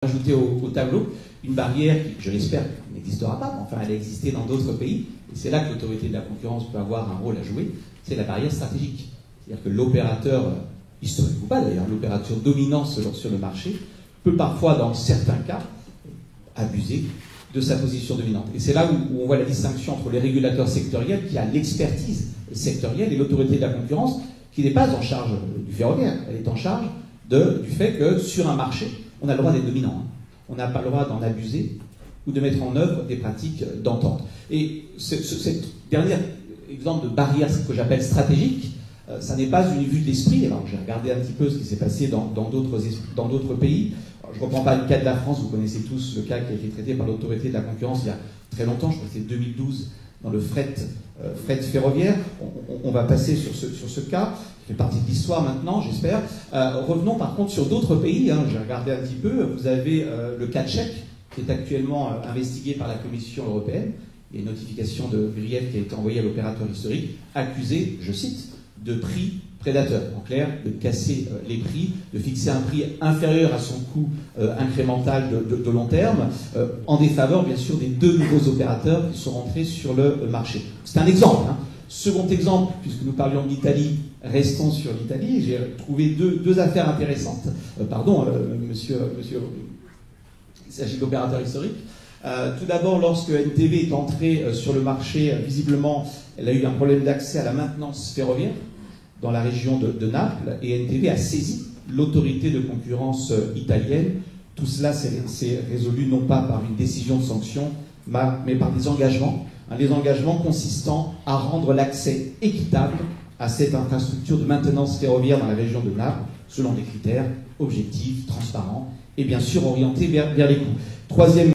Ajouter au tableau une barrière qui, je l'espère, n'existera pas, mais enfin elle a existé dans d'autres pays, et c'est là que l'autorité de la concurrence peut avoir un rôle à jouer, c'est la barrière stratégique. C'est-à-dire que l'opérateur, historique ou pas d'ailleurs, l'opérateur dominant sur le marché, peut parfois, dans certains cas, abuser de sa position dominante. Et c'est là où on voit la distinction entre les régulateurs sectoriels, qui a l'expertise sectorielle, et l'autorité de la concurrence, qui n'est pas en charge du ferroviaire, elle est en charge du fait que sur un marché, on a le droit d'être dominant. On n'a pas le droit d'en abuser ou de mettre en œuvre des pratiques d'entente. Et cet dernier exemple de barrière, ce que j'appelle stratégique, ça n'est pas une vue de l'esprit. Alors j'ai regardé un petit peu ce qui s'est passé dans d'autres pays. Alors, je ne reprends pas le cas de la France, vous connaissez tous le cas qui a été traité par l'autorité de la concurrence il y a très longtemps, je crois que c'est 2012, dans le fret ferroviaire. On va passer sur ce cas, qui fait partie de l'histoire maintenant, j'espère. Revenons par contre sur d'autres pays, j'ai regardé un petit peu. Vous avez le cas tchèque, qui est actuellement investigué par la Commission européenne. Il y a une notification de grief qui a été envoyée à l'opérateur historique, accusé, je cite, de prix prédateur. En clair, de casser les prix, de fixer un prix inférieur à son coût incrémental de long terme, en défaveur, bien sûr, des deux nouveaux opérateurs qui sont rentrés sur le marché. C'est un exemple. Second exemple, puisque nous parlions de l'Italie, restons sur l'Italie. J'ai trouvé deux affaires intéressantes. Monsieur, il s'agit d'opérateurs historiques. Tout d'abord, lorsque NTV est entrée sur le marché, visiblement, elle a eu un problème d'accès à la maintenance ferroviaire dans la région de Naples, et NTV a saisi l'autorité de concurrence italienne. Tout cela s'est résolu non pas par une décision de sanction, mais par des engagements. Les engagements consistant à rendre l'accès équitable à cette infrastructure de maintenance ferroviaire dans la région de Naples, selon des critères objectifs, transparents, et bien sûr orientés vers les coûts. Troisième